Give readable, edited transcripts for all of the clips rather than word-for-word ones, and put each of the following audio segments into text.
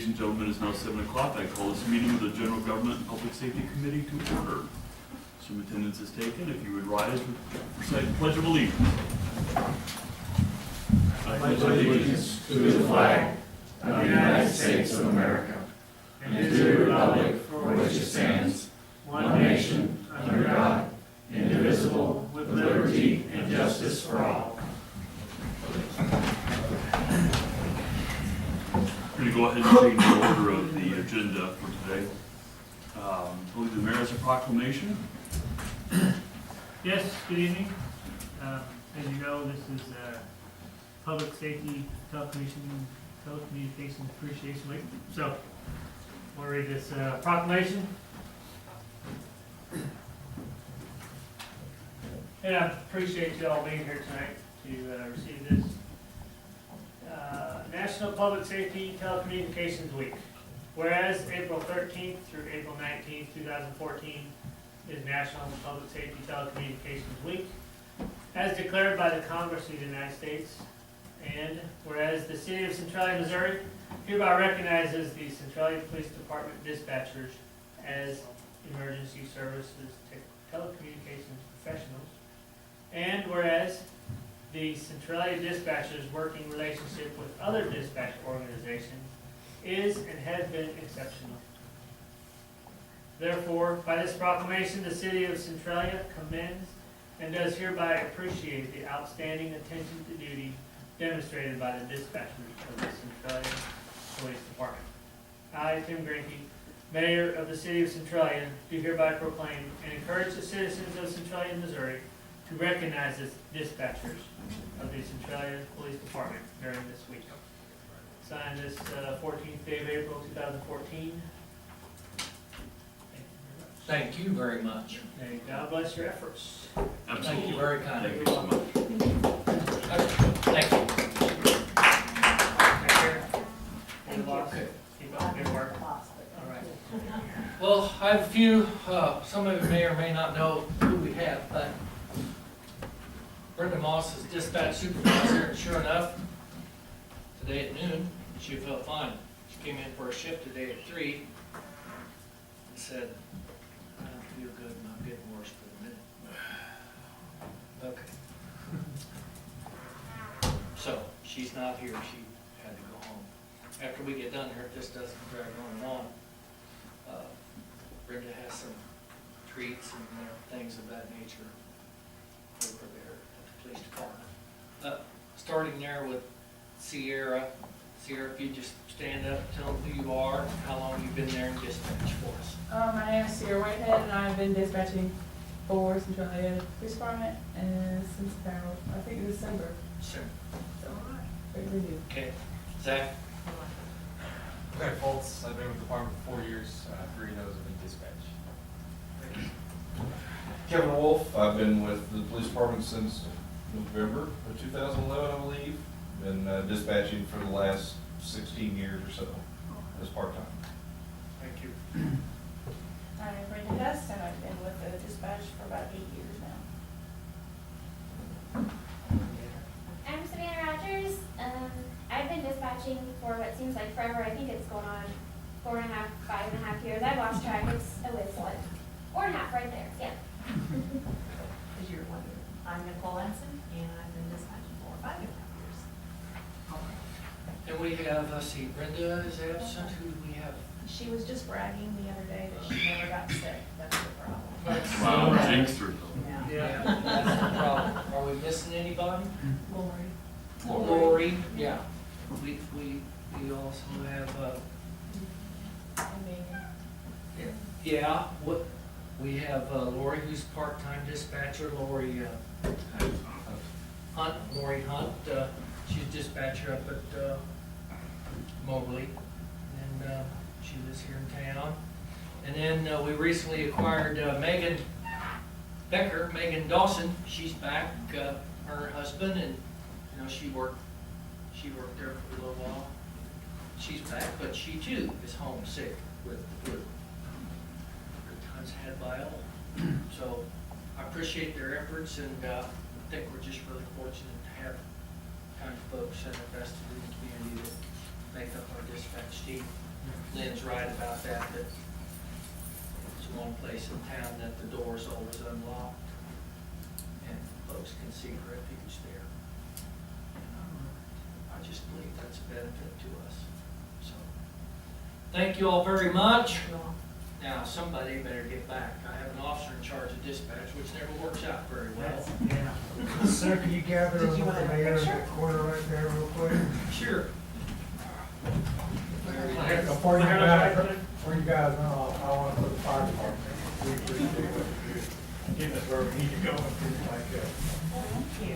Ladies and gentlemen, it's now 7 o'clock. I call this meeting of the General Government and Public Safety Committee to order. Some attendance is taken. If you would rise and recite the Pledge of Allegiance. I pledge allegiance to the flag of the United States of America and to the republic for which it stands, one nation, under God, indivisible, with liberty and justice for all. We're going to go ahead and change the order of the agenda for today. I believe the mayor has a proclamation. Yes, good evening. As you know, this is Public Safety Telecommunications Appreciation Week. So, I'll read this proclamation. And I appreciate you all being here tonight to receive this. National Public Safety Telecommunications Week. Whereas April 13th through April 19th, 2014 is National Public Safety Telecommunications Week, as declared by the Congress of the United States. And whereas the City of Centralia, Missouri hereby recognizes the Centralia Police Department dispatchers as emergency services telecommunications professionals. And whereas the Centralia dispatchers' working relationship with other dispatch organizations is and has been exceptional. Therefore, by this proclamation, the City of Centralia commends and does hereby appreciate the outstanding attention to duty demonstrated by the dispatchers of the Centralia Police Department. I, Tim Granke, Mayor of the City of Centralia, do hereby proclaim and encourage the citizens of Centralia, Missouri to recognize the dispatchers of the Centralia Police Department during this week. Signed this 14th day of April 2014. Thank you very much. May God bless your efforts. Absolutely. Thank you very kind of Thank you. you so much. Thank you. Take care. Thank you. Boss. Keep up the good work. All right. Well, I have a few, some of you may or may not know who we have, but Brenda Moss is dispatch supervisor, and sure enough, today at noon, she felt fine. She came in for a shift today at 3 and said, I don't feel good and I'm getting worse for the minute. Okay. So, she's not here, she had to go home. After we get done here, if this doesn't drag on and on, Brenda has some treats and things of that nature over there at the police department. Starting there with Sierra. Sierra, if you just stand up, tell them who you are, how long you've been there in dispatch for us. My name is Sierra Whitehead, and I've been dispatching for Centralia Police Department since about, I think, December. Sure. So, great review. Okay. Zach? Okay, Fultz, I've been with the department for 4 years, 3 of those have been dispatch. Kevin Wolf, I've been with the police department since November of 2011, I believe. Been dispatching for the last 16 years or so as part-time. Thank you. I'm Brenda Hess, and I've been with the dispatch for about 8 years now. I'm Savannah Rogers. I've been dispatching for what seems like forever. I think it's going on 4.5, 5.5 years. I've lost track. It's what? 4.5 right there. Yeah. As you're wondering, I'm Nicole Ensign, and I've been dispatching for 5.5 years. And we have, let's see, Brenda is absent. Who do we have? She was just bragging the other day that she never got sick. That's the problem. Wow, jinxed her though. Yeah. Yeah, that's the problem. Are we missing anybody? Lori. Lori, yeah. We also have, And Megan. yeah, we have Lori, who's part-time dispatcher, Lori Hunt, she's dispatcher up at Mobley, and she lives here in town. And then we recently acquired Megan Becker, Megan Dawson. She's back, her husband, and she worked there for a little while. She's back, but she too is homesick with the flu. Good times had by all. So I appreciate their efforts, and I think we're just really fortunate to have kind of folks that are vested in the community that make up our dispatch team. Lynn's right about that, that it's one place in town that the door's always unlocked, and folks can see refuge there. And I just believe that's a benefit to us, so. Thank you all very much. Now, somebody better get back. I have an officer in charge of dispatch, which never works out very well. Yeah. Sir, could you gather Did with you the want a mayor in picture? that corner right there real quick? Sure. Before you guys know, I want to put the fire department. We appreciate what you do. Getting us where we need to go and things like that.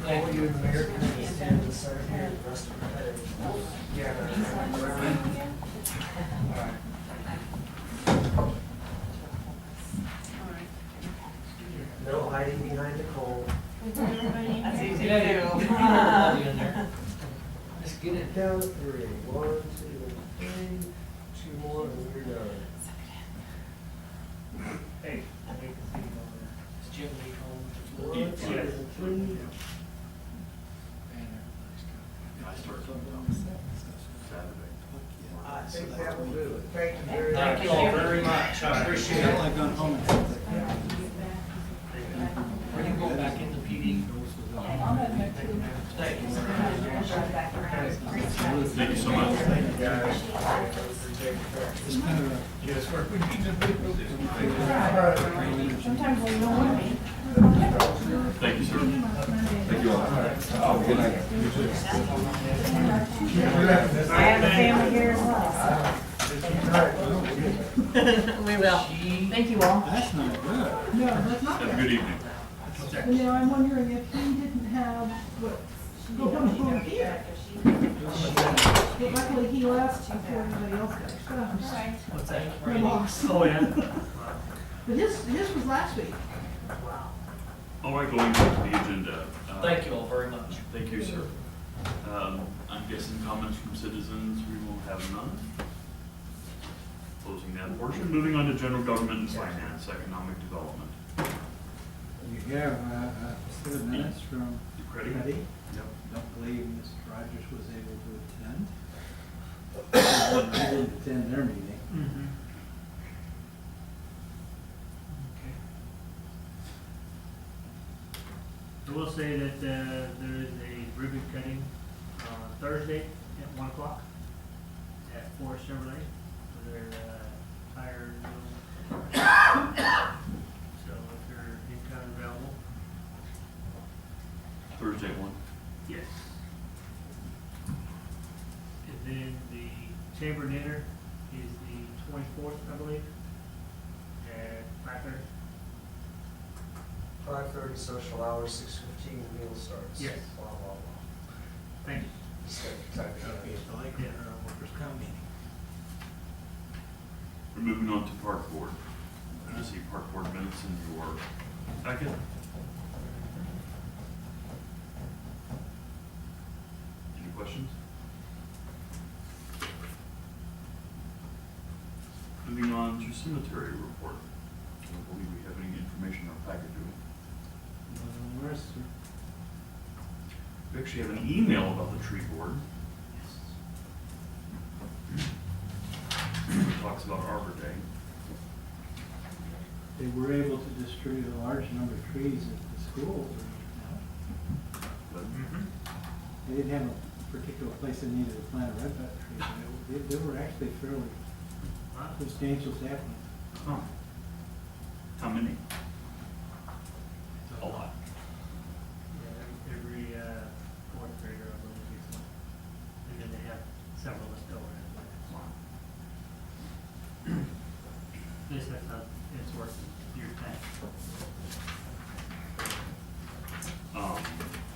Thank You and the mayor can just stand the center here, the rest of the day. Yeah. All right. No hiding behind the coal. That's easy Yeah, to you do. can get everybody in there. Just get it. Down to 3. 1, 2, 3. 2 more and we're done. Hey, I need to see you over Is Jim Lee home? there. 1, 2, 3. I start Saturday. I think that will do it. Thank you very much. Thank you all very much. I appreciate it. I've gone home and Are you going back into PD? I'll have that too. Thank you. Thank you so much. Thank you guys. Appreciate it's kind of Yes, sir. We need to do this. Sometimes when you don't want me. Thank you, sir. Thank you all. Good night. I have a family here as well. We will. Thank you all. that's not good. No, that's not Have a good. good evening. You know, I'm wondering if he didn't have what, go on here. But luckily he left before everybody else got stuff. What's that? My boss. Oh, yeah. But his was last week. All right, going back to the agenda. Thank you all very much. Thank you, sir. I'm guessing comments from citizens, we will have none. Closing that portion, moving on to general government and finance, economic development. You have a set of minutes from You ready? Freddie. Yep. Don't believe Mr. Rogers was able to attend. I didn't attend their meeting. Mm-hmm. I will say that there is a ribbon cutting on Thursday at 1 o'clock at Forest Chevrolet for their tire deal. So if you're in town available. Thursday at 1. Yes. And then the chamber dinner is the 24th, I believe, at 5:30. 5:30 social hours, 6:15 meal starts. Yes. Blah, blah, blah. Thank you. Just gotta type it out. Okay, so like, workers' comp meeting. We're moving on to park board. I see park board minutes in your packet. Any questions? Moving on to cemetery report. I don't believe we have any information in our packet, do we? Where's, sir? We actually have an email about the tree board. It talks about Arbor Day. They were able to distribute a large number of trees at the schools. But They didn't have a particular place they needed to plant a redbud tree, but they were actually fairly substantial saplings. Huh. How many? A lot. Yeah, every fourth grader, I believe, gets one. And then they have several left over. At least that's how it's worked years past.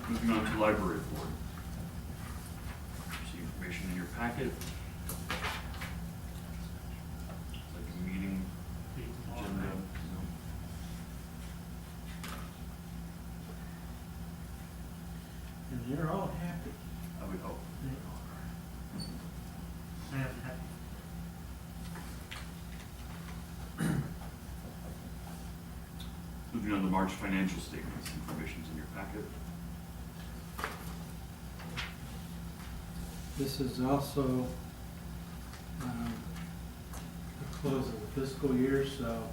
Moving on to library board. See information in your packet. Like a meeting agenda. And they're all happy. I would hope. I am happy. Moving on to March financial statements, information's in your packet. This is also close of the fiscal year, so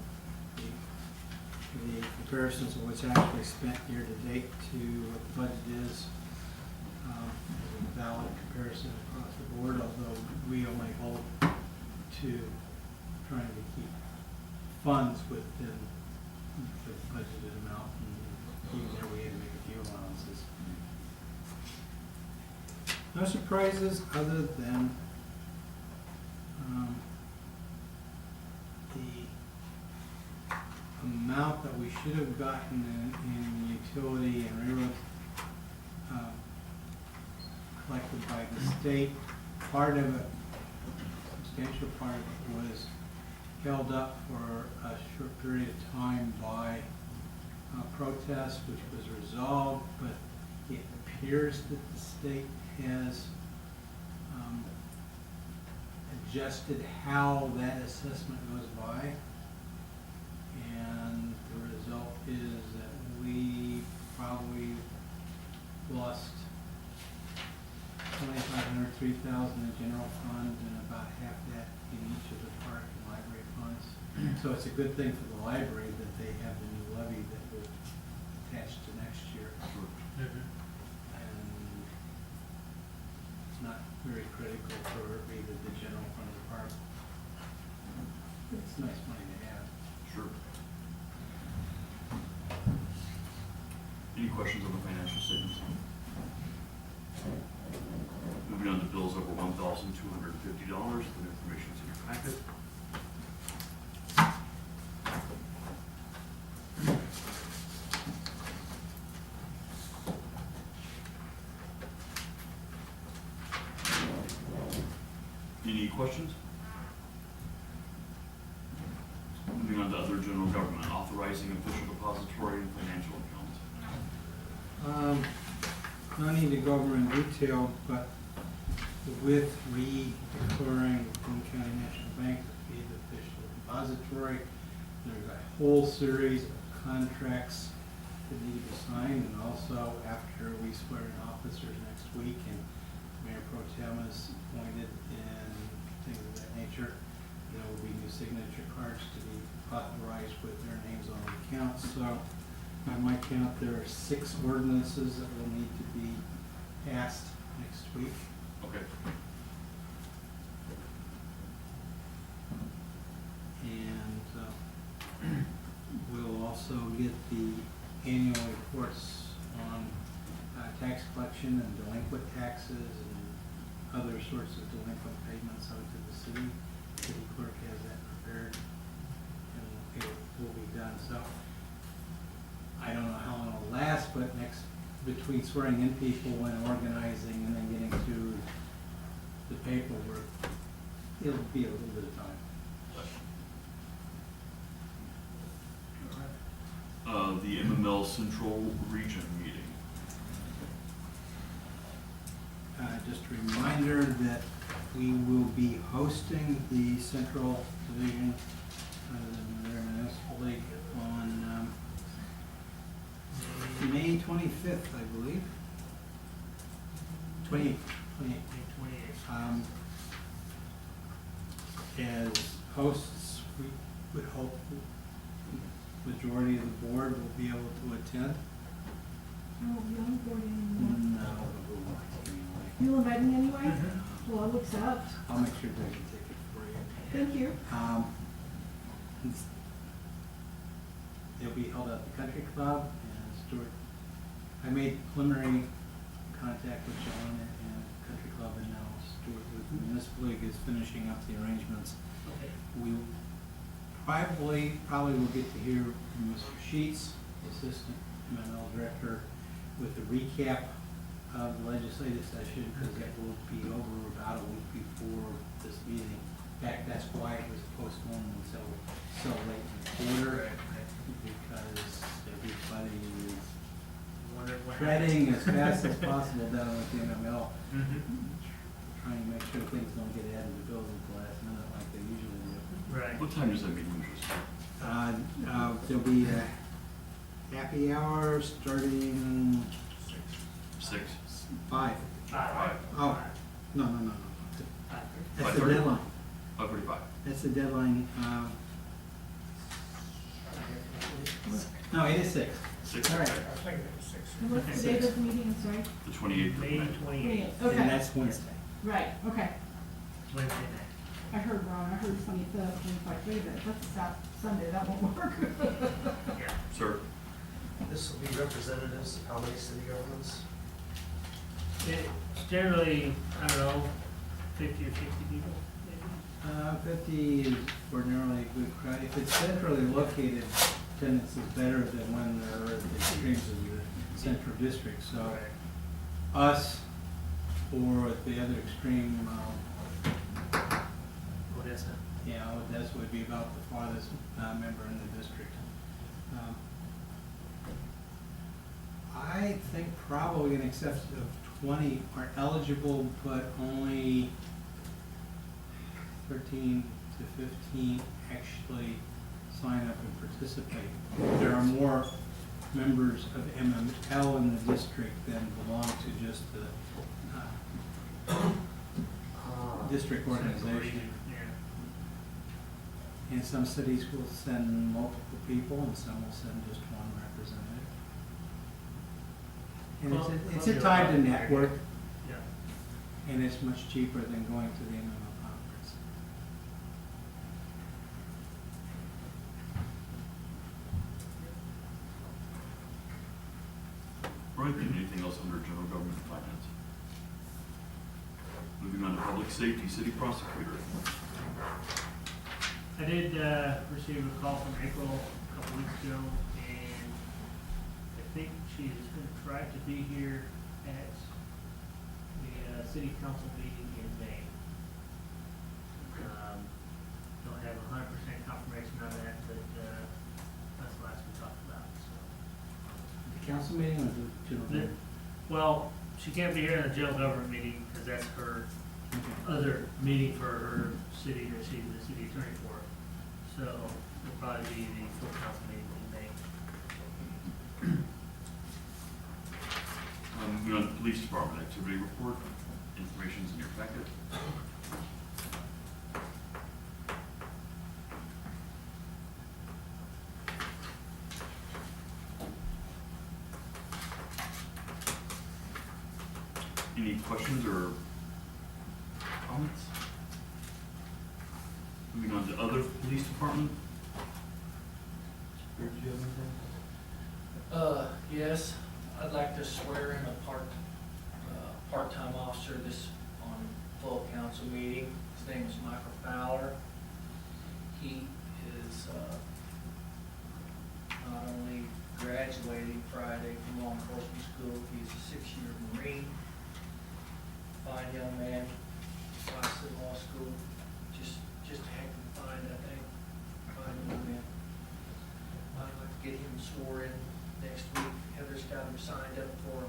the comparisons of what's actually spent year to date to what the budget is a valid comparison across the board, although we only hold to trying to keep funds within the budgeted amount, and even there we had to make a few allowances. No surprises other than the amount that we should have gotten in utility and railroad collected by the state. Part of it, substantial part of it, was held up for a short period of time by protest, which was resolved, but it appears that the state has adjusted how that assessment goes by. And the result is that we probably lost 2,500, 3,000 in general fund and about half that in each of the park and library funds. So it's a good thing for the library that they have the new levy that will attach to next year. And it's not very critical for either the general fund or the park. It's nice money to have. Sure. Any questions on the financial statements? Moving on to bills over $1,250, the information's in your packet. Any questions? Moving on to other general government, authorizing official depository and financial accounts. No need to go over in detail, but with re-declaring Boone County National Bank to be the official depository, there's a whole series of contracts that need to be signed, and also after we swear in officers next week and Mayor Pro Tem is appointed and things of that nature, there will be new signature cards to be authorized with their names on the accounts. So by my count, there are 6 ordinances that will need to be passed next week. Okay. And we'll also get the annual reports on tax collection and delinquent taxes and other sorts of delinquent payments out to the city. City clerk has that prepared and it will be done. So I don't know how long it'll last, but between swearing in people and organizing and then getting through the paperwork, it'll be a little bit of time. The MML Central Region meeting. Just a reminder that we will be hosting the Central Division of the Missouri Municipal League on May 25th, I believe. 28th. As hosts, we would hope the majority of the board will be able to attend. Oh, you're on board anymore. No, You'll invite me anyway? Well, I'll accept. I'll make sure there's a ticket for you. Thank you. It'll be held at the Country Club and Stuart. I made preliminary contact with John and Country Club, and now Stuart with the Municipal League is finishing up the arrangements. Okay. We probably will get to hear from Mr. Sheets, the Assistant MML Director, with a recap of the legislative session, because that will be over about a week before this meeting. In fact, that's why it was postponed until so late in the quarter, because everybody is treading as fast as possible down with the MML, trying to make sure things don't get added to bills at the last minute like they usually do. Right. What time does that meeting usually start? There'll be a happy hour starting 6. 5. Oh, no. That's the 5:30? deadline. 5:45. That's the deadline, no, it is 6. 6th. All right. I was thinking it was 6. And what's the date of the meeting, I'm sorry? The 28th of May May. 28th, Okay. And that's Wednesday. Right, okay. Wednesday night. I heard wrong, I heard 25th, and it's like, wait a minute, that's a Sunday, that won't work. Yeah. Sir, This will be representatives of how many city governments? It's generally, I don't know, 50 or 60 people, maybe. 50 is ordinarily a good crowd. If it's centrally located, attendance is better than when they're at the extremes of the central district. So us or at the other extreme, Odessa. yeah, Odessa would be about the farthest member in the district. I think probably in excess of 20 are eligible, but only 13 to 15 actually sign up and participate. There are more members of MML in the district than belong to just the district organization. Yeah. And some cities will send multiple people and some will send just one representative. And it's a time to network, Yeah. and it's much cheaper than going to the MML conference. right, then anything else under general government and finance? Moving on to public safety, city prosecutor. I did receive a call from April a couple weeks ago, and I think she's going to try to be here at the city council meeting in May. Don't have 100% confirmation on that, but that's the last we talked about. So. The council meeting or the general? meeting? Well, she can't be here in the general government meeting because that's her Okay. other meeting for her city that she's the city attorney for. So it'll probably be the full council meeting in May. Moving on to police department activity report. Information's in your packet. Any questions or comments? Moving on to other police department. Did you have anything? Yes, I'd like to swear in a part-time officer on full council meeting. His name is Michael Fowler. He is, not only graduating Friday from law enforcement school, he's a 6-year Marine. Fine young man, applies to law school, just a heck of a find, I think. Fine young man. I'd like to get him sworn in next week. Heather's got him signed up for a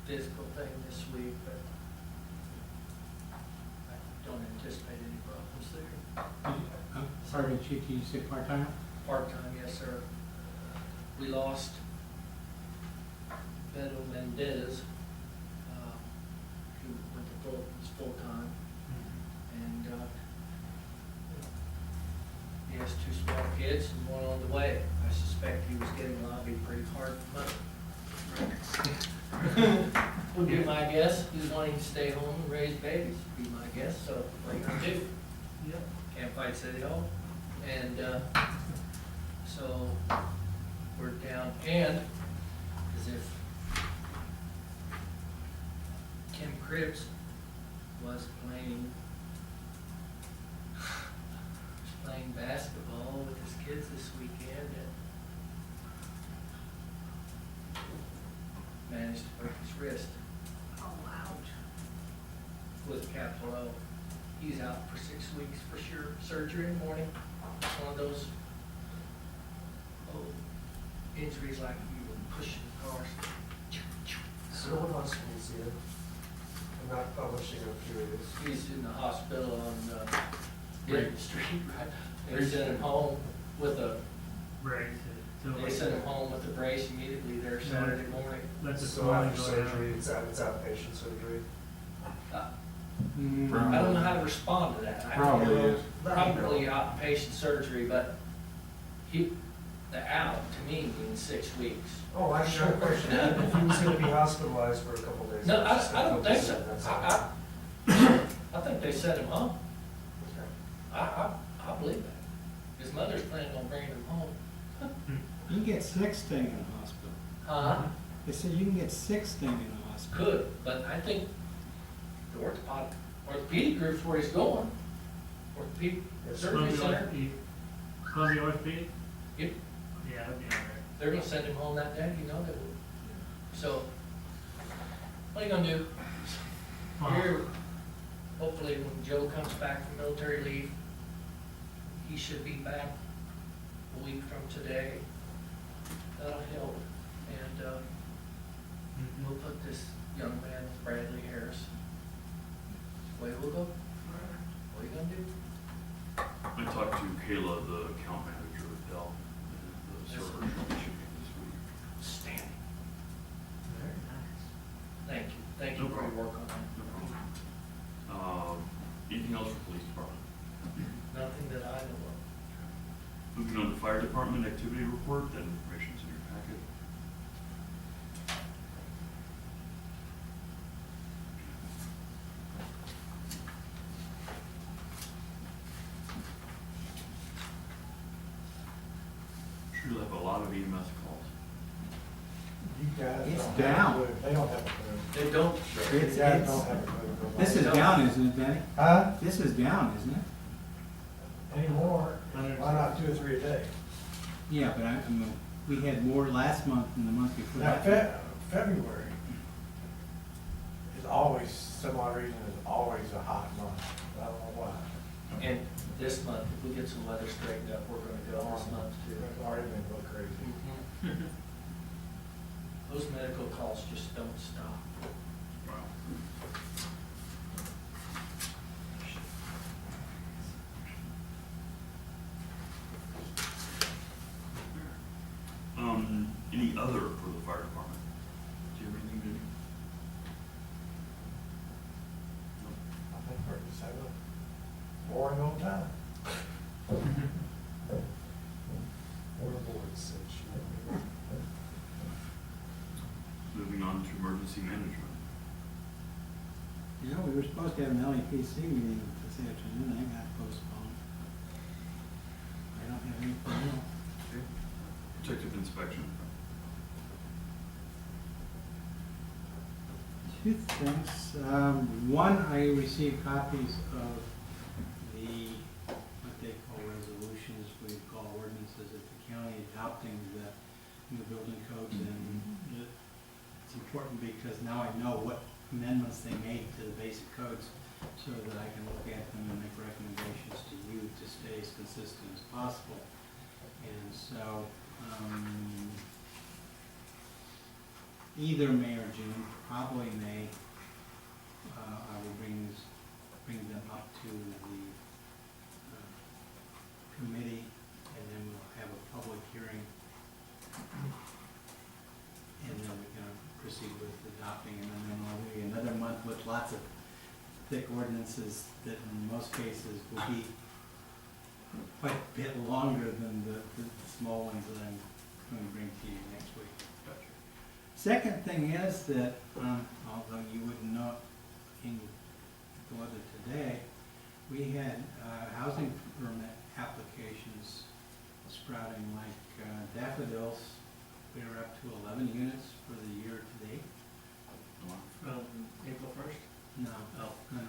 physical thing this week, but I don't anticipate any problems there. Sorry, Chief, did you say part-time? Part-time, yes, sir. We lost Beto Mendez, who went to full-time, and he has 2 small kids and one on the way. I suspect he was getting lobbied pretty hard for money. Would be my guess. He's wanting to stay home and raise babies, would be my guess, so what are you gonna do? Yep. Can't fight City Hall. And so we're down, and as if Kim Cribs was playing basketball with his kids this weekend and managed to break his wrist. Oh, ouch. With a capital O. He's out for 6 weeks for sure. Surgery in the morning. One of those injuries like you were pushing cars. So what hospital is he in? I'm not publishing, I'm curious. He's in the hospital on Brigham Street, right? They sent him home with a, Right. they sent him home with a brace immediately there Saturday morning. Let the So swelling after go down. surgery, it's outpatient surgery? I don't know how to respond to that. I don't Probably know. is. Probably outpatient surgery, but the out to me means 6 weeks. Oh, I have a question. If he was gonna be hospitalized for a couple days. No, that's I don't think so. that's all. I think they sent him home. I believe that. His mother's planning on bringing him home. You can get sick staying in a hospital. Huh? They said you can get sick staying in a hospital. Could, but I think the orthopedic group's where he's going. Orthopedic It's surgery Columbia center. Orthopedic. Columbia Orthopedic? Yep, Yeah, that'd be all right. they're gonna send him home that day, you know they would. So, what are you gonna do? Here, hopefully when Joe comes back from military leave, he should be back a week from today. That'll help, and, we'll put this young man with Bradley Harris. Way we'll go. What are you gonna do? I talked to Kayla, the account manager of Dell, and the server should be shipping this week. Standing. Very nice. Thank you No for your problem. work on that. No problem. Anything else for police department? Nothing that I know of. Moving on to fire department activity report, that information's in your packet. Sure you'll have a lot of EMS calls. You guys It's don't have a down. clue. They don't have a clue. They don't. You It's, guys don't have a clue. this is down, isn't it, Danny? Huh? This is down, isn't it? Anymore? Why not 2 or 3 a day? Yeah, but I mean, we had more last month than the month before Now, that. February is always, some odd reason, is always a hot month. I don't know why. And this month, if we get some weather straightened up, we're gonna go this month too. It's already been a little crazy. Those medical calls just don't stop. Wow. Any other for the fire department? Do you have anything to do? I think we're just having a boring old time. Or the board said she. Moving on to emergency management. You know, we were supposed to have an LEPC meeting this afternoon, that got postponed. I don't have anything else. Protective inspection. Two things. One, I received copies of the, what they call resolutions, we call ordinances at the county adopting the new building codes. And it's important because now I know what amendments they made to the basic codes so that I can look at them and make recommendations to you to stay as consistent as possible. And so, either May or June, probably May, I will bring them up to the committee, and then we'll have a public hearing. And then we can proceed with adopting, and then I'll give you another month with lots of thick ordinances that in most cases will be quite a bit longer than the small ones that I'm going to bring to you next week. Gotcha. Second thing is that, although you wouldn't know it in the weather today, we had housing permit applications sprouting like daffodils. We were up to 11 units for the year to date. April 1st? No, Oh, no.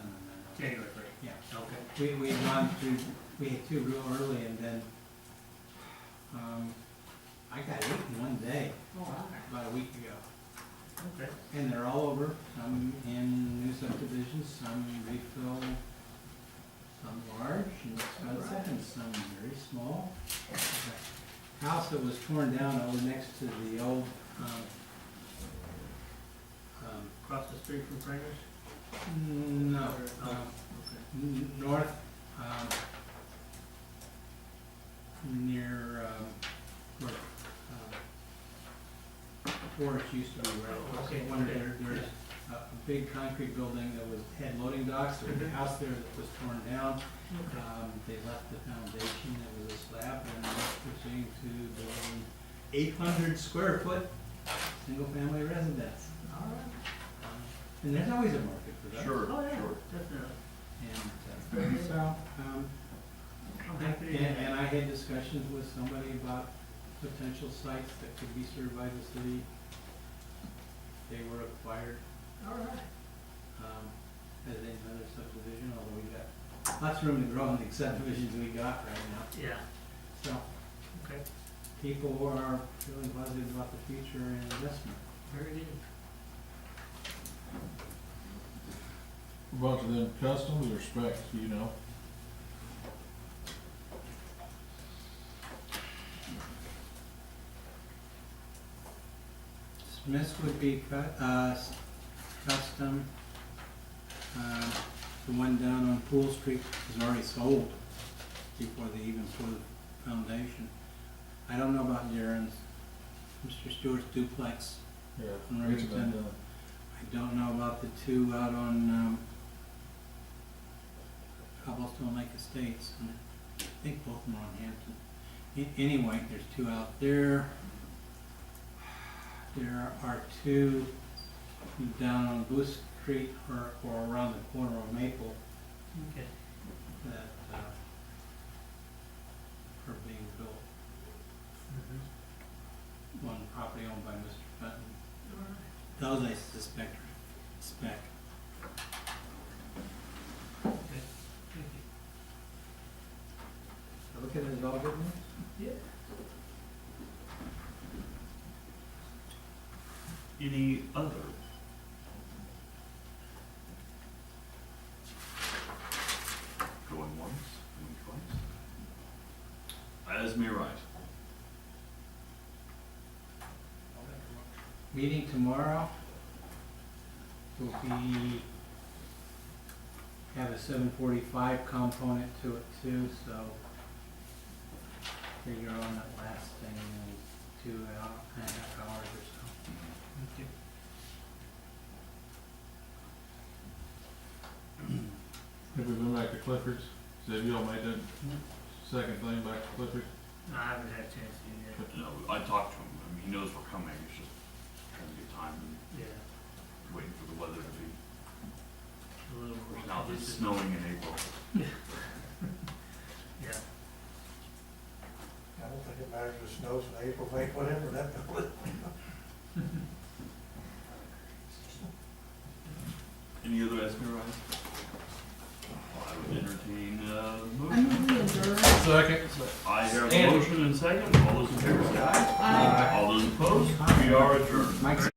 January 1st. Yeah. Okay. We had gone through, we had 2 real early, and then I got 8 in one day, about a week ago. Okay. And they're all over, some in new subdivisions, some refill, some large and expensive, and some very small. The house that was torn down over next to the old, Across the street from Printer's? no, Oh, okay. north, near, where Forest used to be, right? Okay. One of their a big concrete building that had loading docks. There was a house there that was torn down. They left the foundation, it was a slab, and they're proceeding to build an 800 square foot, single-family residence. All right. And there's always a market for that. Sure, Oh, yeah, sure. definitely. And I'm happy to hear that. and I had discussions with somebody about potential sites that could be served by the city. They were acquired, All right. as another subdivision, although we got lots of room to grow in the subdivisions we got right now. Yeah, So okay, people are feeling positive about the future and investment. very good. A bunch of them customs or specs, you know? Smith's would be custom. The one down on Pool Street is already sold before they even pour the foundation. I don't know about Darren's, Mr. Stewart's duplex. Yeah. On it's been Remington. done. I don't know about the two out on Cobblestone Lake Estates. And I think both of them are on Hampton. Anyway, there's two out there. There are two down on Booth Street or around the corner of Maple Okay. that are being built. One property owned by Mr. Fenton. All right. Those I suspect are spec. Okay, thank you. Look at it as all good news. Yeah. Any other? Going once, going twice. As may rise. Meeting tomorrow will be, have a 7:45 component to it too, so figure on that last thing in 2.5 hours or so. Okay. Have we been back to Clifford's? Have y'all made that second thing back to Clifford's? No, I haven't had a chance to yet. No, I talked to him, I mean, he knows we're coming, it's just trying to get time and Yeah. waiting for the weather to be, A little more. now it's snowing in April. Yeah. I don't think it matters if it snows in April, May, whatever, that. Any other Esmeralda? I would entertain a I'm motion. really adjourned. Second. I have a motion and second, all those in favor say aye. Aye. All those opposed, we are adjourned. Mike's